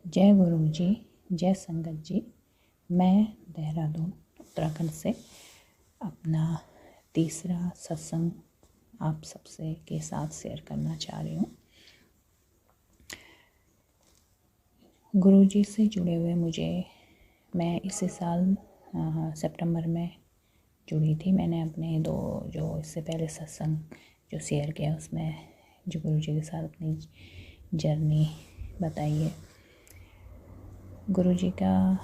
जय गुरु जी, जय संगत जी। मैं देहरादून उत्तराखंड से अपना तीसरा सत्संग आप सबसे के साथ शेयर करना चाह रही हूँ। गुरु जी से जुड़े हुए मैं इसी साल सितंबर में जुड़ी थी। मैंने अपने जो इससे पहले सत्संग जो शेयर किया उसमें जो गुरु जी के साथ अपनी जर्नी बताई है। गुरु जी का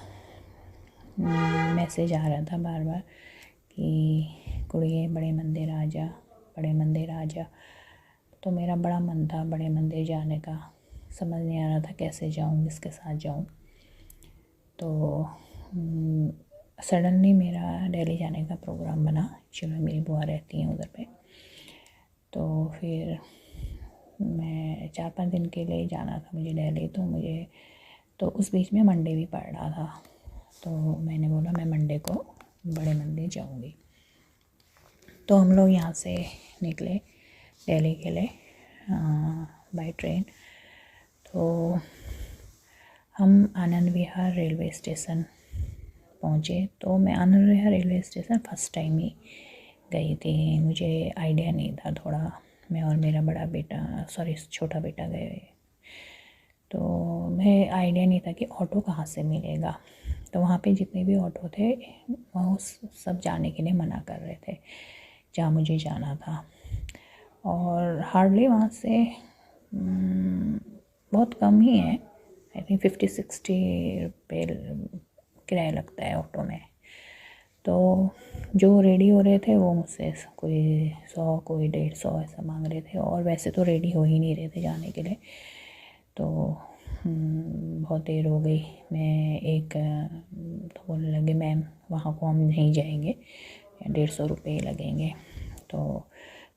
मैसेज आ रहा था बार बार कि कुड़िए बड़े मंदिर आ जा, बड़े मंदिर आ जा। तो मेरा बड़ा मन था बड़े मंदिर जाने का। समझ नहीं आ रहा था कैसे जाऊँ, किसके साथ जाऊँ। तो सडनली मेरा दिल्ली जाने का प्रोग्राम बना। एक्चुअली मेरी बुआ रहती हैं उधर पे। तो फिर मैं 4-5 दिन के लिए जाना था मुझे दिल्ली। तो उस बीच में मंडे भी पड़ रहा था। तो मैंने बोला मैं मंडे को बड़े मंदिर जाऊंगी। तो हम लोग यहाँ से निकले दिल्ली के लिए बाय ट्रेन। तो हम आनंद विहार रेलवे स्टेशन पहुँचे। तो मैं Anand Vihar railway station first time ही गई थी। मुझे आइडिया नहीं था थोड़ा। मैं और मेरा छोटा बेटा गए। तो मैं आइडिया नहीं था कि ऑटो कहाँ से मिलेगा। तो वहाँ पे जितने भी ऑटो थे वो सब जाने के लिए मना कर रहे थे जहाँ मुझे जाना था। और हार्डली वहाँ से बहुत कम ही है। आई थिंक 50-60 रुपये किराया लगता है ऑटो में। तो जो रेडी हो रहे थे वो मुझसे कोई 100 कोई 150 ऐसा मांग रहे थे। और वैसे तो रेडी हो ही नहीं रहे थे जाने के लिए। तो बहुत देर हो गई। तो बोलने लगे मैम वहाँ को हम नहीं जाएंगे, 150 रुपये लगेंगे। तो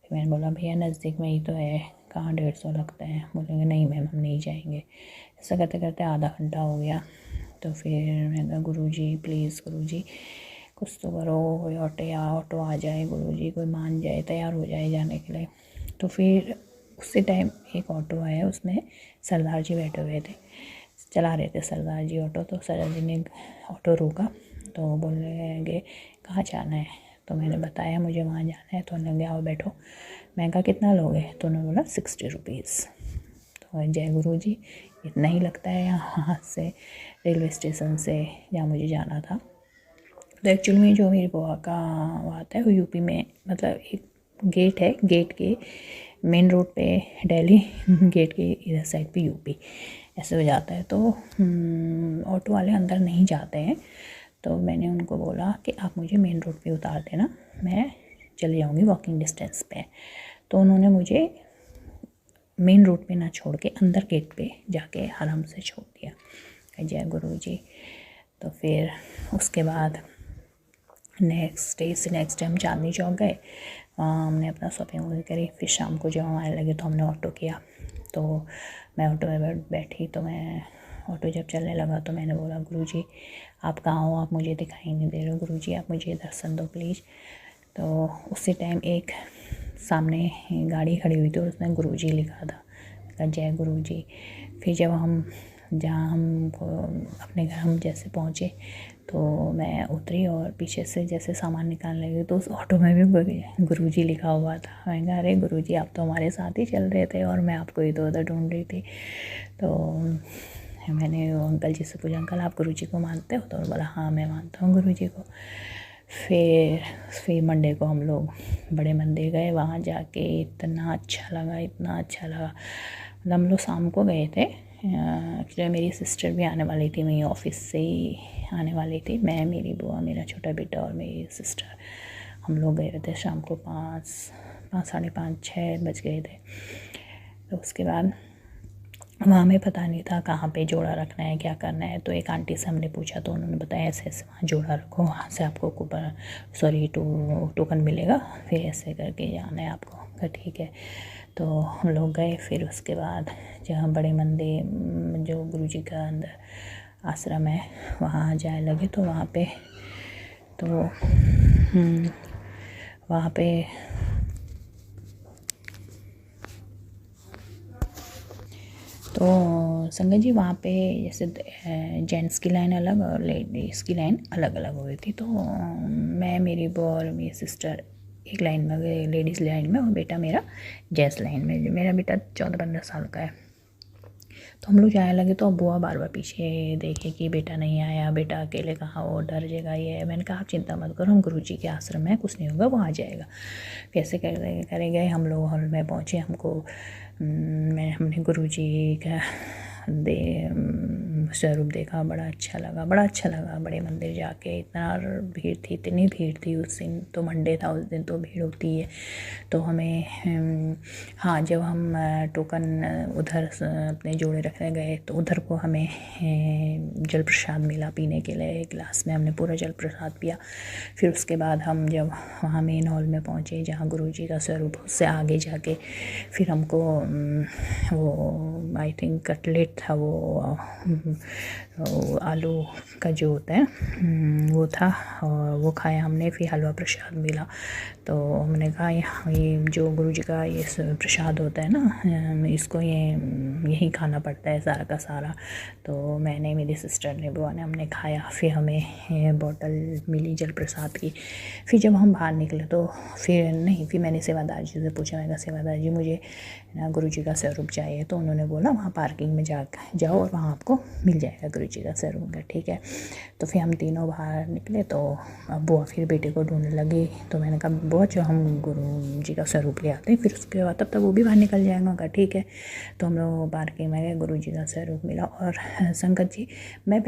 फिर मैंने बोला भैया नज़दीक में ही तो है, कहाँ 150 लगता है। बोलेंगे नहीं मैम हम नहीं जाएंगे। ऐसा करते करते आधा घंटा हो गया। तो फिर मैंने कहा गुरुजी प्लीज़ गुरुजी कुछ तो करो, कोई ऑटो आ जाए, गुरुजी कोई मान जाए, तैयार हो जाए जाने के लिए। तो फिर उसी टाइम एक ऑटो आया, उसमें सरदार जी बैठे हुए थे, चला रहे थे सरदार जी ऑटो। तो सरदार जी ने ऑटो रोका। तो बोलने लगे कहाँ जाना है। तो मैंने बताया मुझे वहाँ जाना है। तो उन्होंने लगे आओ बैठो। मैं कहा कितना लोगे। तो उन्होंने बोला 60 रुपीज़। तो जय गुरु जी इतना ही लगता है यहाँ से रेलवे स्टेशन से जहाँ मुझे जाना था। तो एक्चुअली में जो मेरी बुआ का बात है वो यूपी में, मतलब एक गेट है, गेट के मेन रोड पे दिल्ली, गेट के इधर साइड पे यूपी ऐसे हो जाता है। तो ऑटो वाले अंदर नहीं जाते हैं। तो मैंने उनको बोला कि आप मुझे मेन रोड पे उतार देना, मैं चली जाऊँगी वॉकिंग डिस्टेंस पे। तो उन्होंने मुझे मेन रोड पे ना छोड़ के अंदर गेट पे जाके आराम से छोड़ दिया। जय गुरु जी। तो फिर उसके बाद नेक्स्ट डे हम चांदनी चौक गए। वहाँ हमने अपना शॉपिंग करी। फिर शाम को जब हम आने लगे तो हमने ऑटो किया। तो मैं ऑटो में बैठी। तो मैं ऑटो जब चलने लगा तो मैंने बोला गुरुजी आप कहाँ हो, आप मुझे दिखाई नहीं दे रहे हो, गुरुजी आप मुझे दर्शन दो प्लीज़। तो उसी टाइम एक सामने गाड़ी खड़ी हुई थी और उसमें गुरुजी लिखा था, जय गुरुजी। फिर जब हम अपने घर हम जैसे पहुँचे तो मैं उतरी और पीछे से जैसे सामान निकालने लगी तो उस ऑटो में भी गुरुजी लिखा हुआ था। मैं कहा अरे गुरुजी आप तो हमारे साथ ही चल रहे थे और मैं आपको इधर उधर ढूंढ रही थी। तो मैंने अंकल जी से पूछा अंकल आप गुरुजी को मानते हो। तो बोला हाँ मैं मानता हूँ गुरुजी को। फिर मंडे को हम लोग बड़े मंदिर गए। वहाँ जाके इतना अच्छा लगा। मतलब हम लोग शाम को गए थे। एक्चुअली मेरी सिस्टर भी आने वाली थी, मेरी ऑफिस से ही आने वाली थी। मैं, मेरी बुआ, मेरा छोटा बेटा और मेरी सिस्टर हम लोग गए थे शाम को 5-6 बज गए थे। तो उसके बाद वहाँ हमें पता नहीं था कहाँ पे जोड़ा रखना है, क्या करना है। तो एक आंटी से हमने पूछा तो उन्होंने बताया ऐसे ऐसे वहाँ जोड़ा रखो, वहाँ से आपको टोकन मिलेगा, फिर ऐसे करके जाना है आपको। तो ठीक है। तो हम लोग गए। फिर उसके बाद जहाँ बड़े मंदिर जो गुरुजी का अंदर आश्रम है वहाँ जाने लगे। तो वहाँ पे तो संगत जी वहाँ पे जैसे जेंट्स की लाइन अलग और लेडीज़ की लाइन अलग अलग हो रही थी। तो मैं, मेरी बहू और मेरी सिस्टर एक लाइन में गए, लेडीज़ लाइन में, और बेटा मेरा जेंट्स लाइन में। मेरा बेटा 14-15 साल का है। तो हम लोग जाने लगे तो बुआ बार बार पीछे देखे कि बेटा नहीं आया, बेटा अकेले कहाँ, वो डर जाएगा ये। मैंने कहा आप चिंता मत करो, हम गुरुजी के आश्रम में, कुछ नहीं होगा, वो आ जाएगा। कैसे करे गए हम लोग, हॉल में पहुँचे। हमने गुरुजी का स्वरूप देखा, बड़ा अच्छा लगा, बड़ा अच्छा लगा। बड़े मंदिर जाके इतना भीड़ थी, इतनी भीड़ थी उस दिन, तो मंडे था उस दिन, तो भीड़ होती है। तो हमें हाँ, जब हम टोकन उधर अपने जोड़े रखने गए तो उधर को हमें जल प्रसाद मिला पीने के लिए। एक गिलास में हमने पूरा जल प्रसाद पिया। फिर उसके बाद हम जब वहाँ मेन हॉल में पहुँचे जहाँ गुरुजी का स्वरूप, उससे आगे जाके फिर हमको वो आई थिंक कटलेट था, वो आलू का जो होता है वो था, और वो खाया हमने। फिर हलवा प्रसाद मिला। तो हमने कहा ये जो गुरुजी का ये प्रसाद होता है ना, इसको यही खाना पड़ता है सारा का सारा। तो मैंने, मेरी सिस्टर ने, बुआ ने, हमने खाया। फिर हमें बॉटल मिली जल प्रसाद की। फिर जब हम बाहर निकले तो फिर मैंने सेवादार जी से पूछा, मैंने कहा सेवादार जी मुझे ना गुरुजी का स्वरूप चाहिए। तो उन्होंने बोला वहाँ पार्किंग में जाओ और वहाँ आपको मिल जाएगा गुरुजी का स्वरूप का। ठीक है। तो फिर हम तीनों बाहर निकले। तो अब बुआ फिर बेटे को ढूंढने लगी। तो मैंने कहा बुआ जो हम गुरुजी का स्वरूप ले आते हैं, फिर उसके बाद तब तक वो भी बाहर निकल जाएगा। का ठीक है। तो हम लोग पार्किंग में गए, गुरुजी का स्वरूप मिला। और संगत जी, मैं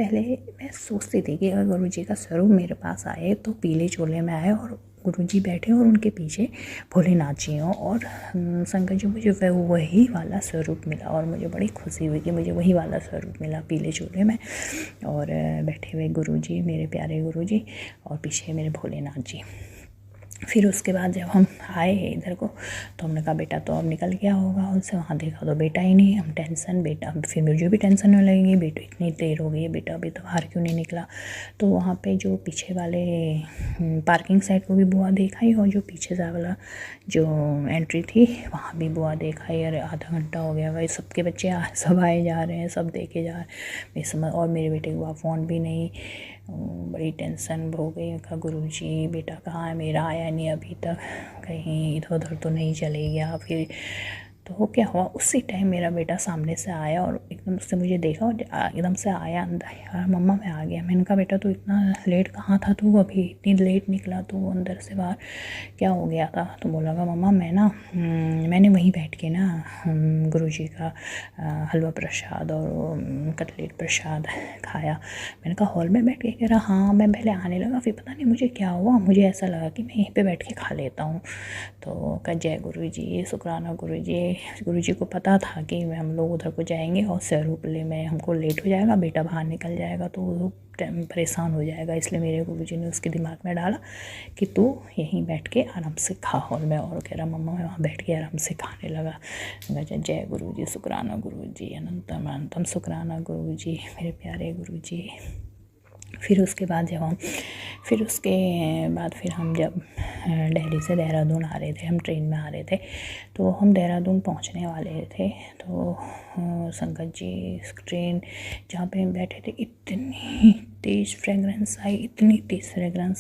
सोचती थी कि अगर गुरुजी का स्वरूप मेरे पास आए तो पीले चोले में आए और गुरुजी बैठे और उनके पीछे भोलेनाथ जी हों। और शंकर जी, मुझे वही वाला स्वरूप मिला और मुझे बड़ी खुशी हुई कि मुझे वही वाला स्वरूप मिला पीले चोले में, और बैठे हुए गुरुजी, मेरे प्यारे गुरुजी, और पीछे मेरे भोलेनाथ जी। फिर उसके बाद जब हम आए इधर को तो हमने कहा बेटा तो अब निकल गया होगा उनसे। वहाँ देखा तो बेटा ही नहीं। हम टेंशन, बेटा, फिर मुझे भी टेंशन होने लगेगी, बेटा इतनी देर हो गई है, बेटा अभी तो बाहर क्यों नहीं निकला। तो वहाँ पे जो पीछे वाले पार्किंग साइड को भी बुआ देखा ही, और जो पीछे से वाला जो एंट्री थी वहाँ भी बुआ देखा ही। अरे आधा घंटा हो गया भाई, सबके बच्चे सब आए जा रहे हैं, सब देखे जा रहे हैं। और मेरे बेटे को फ़ोन भी नहीं। बड़ी टेंशन हो गई। कहा गुरुजी बेटा कहाँ है मेरा, आया नहीं अभी तक, कहीं इधर उधर तो नहीं चले गया। फिर तो क्या हुआ, उसी टाइम मेरा बेटा सामने से आया और एकदम से मुझे देखा और एकदम से आया अंदर। यार मम्मा मैं आ गया। मैंने कहा बेटा तू इतना लेट कहाँ था, तू अभी इतनी लेट निकला तू अंदर से बाहर, क्या हो गया था। तो बोला मम्मा मैंने वहीं बैठ के ना गुरुजी का हलवा प्रसाद और कटलेट प्रसाद खाया। मैंने कहा हॉल में बैठ के, कह रहा हाँ। मैं पहले आने लगा, फिर पता नहीं मुझे क्या हुआ, मुझे ऐसा लगा कि मैं यहीं पे बैठ के खा लेता हूँ। तो कहा जय गुरुजी, शुक्राना गुरुजी। गुरुजी को पता था कि हम लोग उधर को जाएंगे और स्वरूप में हमको लेट हो जाएगा, बेटा बाहर निकल जाएगा तो वो परेशान हो जाएगा। इसलिए मेरे गुरुजी ने उसके दिमाग में डाला कि तू यहीं बैठ के आराम से खा हॉल में। और कह रहा मम्मा मैं वहाँ बैठ के आराम से खाने लगा। जय गुरुजी, शुक्राना गुरुजी, अनंतम अनंतम शुक्राना गुरुजी, मेरे प्यारे गुरुजी। फिर उसके बाद फिर हम जब दिल्ली से देहरादून आ रहे थे, हम ट्रेन में आ रहे थे, तो हम देहरादून पहुंचने वाले थे। तो संगत जी ट्रेन जहाँ पे हम बैठे थे, इतनी तेज़ फ्रेगरेंस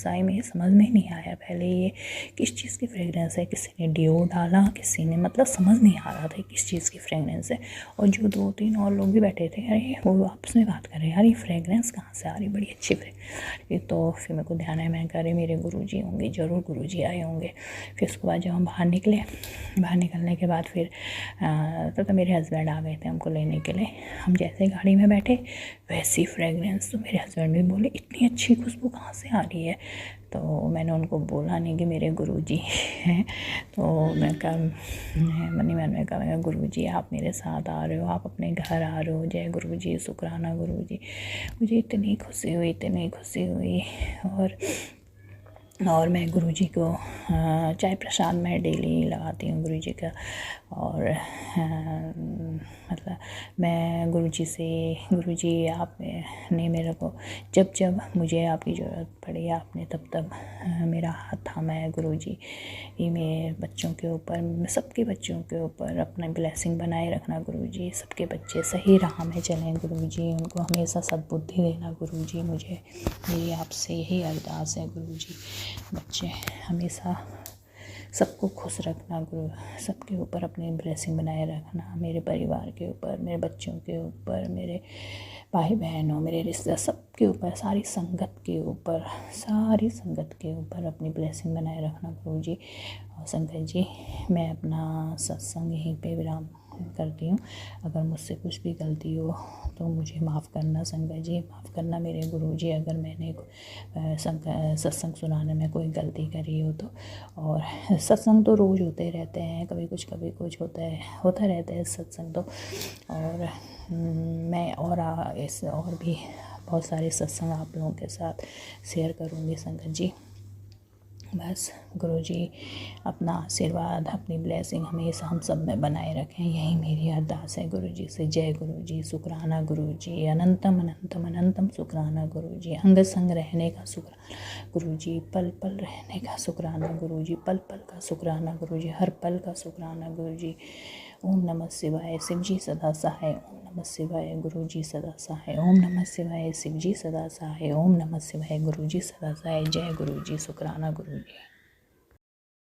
आई, मुझे समझ में नहीं आया पहले ये किस चीज़ की फ्रेगरेंस है। किसी ने डिओ डाला, किसी ने, मतलब समझ नहीं आ रहा था किस चीज़ की फ्रेगरेंस है। और जो 2-3 और लोग भी बैठे थे, अरे वो आपस में बात कर रहे हैं, यार ये फ्रेगरेंस कहाँ से आ रही, बड़ी अच्छी फ्रेगरेंस। तो फिर मेरे को ध्यान है, मैं कह रही मेरे गुरुजी होंगे, ज़रूर गुरुजी आए होंगे। फिर उसके बाद जब हम बाहर निकलने के बाद फिर तो मेरे हस्बैंड आ गए थे हमको लेने के लिए। हम जैसे गाड़ी में बैठे वैसी फ्रेगरेंस, तो मेरे हस्बैंड भी बोले इतनी अच्छी खुशबू कहाँ से आ रही है। तो मैंने उनको बोला नहीं कि मेरे गुरुजी हैं। तो मैं कहा गुरुजी आप मेरे साथ आ रहे हो, आप अपने घर आ रहे हो, जय गुरुजी, शुक्राना गुरुजी। मुझे इतनी खुशी हुई। और और मैं गुरुजी को चाय प्रसाद मैं डेली लगाती हूँ गुरुजी का। और मतलब मैं गुरुजी आपने मेरे को जब जब मुझे आपकी ज़रूरत पड़ी आपने तब तब मेरा हाथ थामा है गुरुजी। ये मेरे बच्चों के ऊपर, सबके बच्चों के ऊपर अपना ब्लेसिंग बनाए रखना गुरुजी। सबके बच्चे सही राह में चलें गुरुजी, उनको हमेशा सद्बुद्धि देना गुरुजी। मुझे मेरी आपसे यही अरदास है गुरुजी। बच्चे हमेशा सबको खुश रखना गुरु, सबके ऊपर अपनी ब्लेसिंग बनाए रखना, मेरे परिवार के ऊपर, मेरे बच्चों के ऊपर, मेरे भाई बहनों, मेरे रिश्तेदार, सबके ऊपर, सारी संगत के ऊपर अपनी ब्लेसिंग बनाए रखना गुरुजी। और संगत जी, मैं अपना सत्संग यहीं पे विराम करती हूँ। अगर मुझसे कुछ भी गलती हो तो मुझे माफ़ करना संगत जी, माफ़ करना मेरे गुरुजी, अगर मैंने सत्संग सुनाने में कोई गलती करी हो तो। और सत्संग तो रोज़ होते रहते हैं, कभी कुछ होता रहता है सत्संग तो। और मैं और भी बहुत सारे सत्संग आप लोगों के साथ शेयर करूँगी संगत जी। बस गुरुजी अपना आशीर्वाद, अपनी ब्लेसिंग हमेशा हम सब में बनाए रखें, यही मेरी अरदास है गुरुजी से। जय गुरुजी, शुक्राना गुरुजी, अनंतम अनंतम अनंतम शुक्राना गुरुजी। अंग संग रहने का शुक्राना गुरुजी, पल पल रहने का शुक्राना गुरुजी, पल पल का शुक्राना गुरुजी, हर पल का शुक्राना गुरुजी। ओम नमः शिवाय, शिवजी सदा सहाय। ओम नमः शिवाय, गुरुजी सदा सहाय। ओम नमः शिवाय, शिवजी सदा सहाय। ओम नमः शिवाय, गुरुजी सदा सहाय। जय गुरुजी, शुक्राना गुरुजी।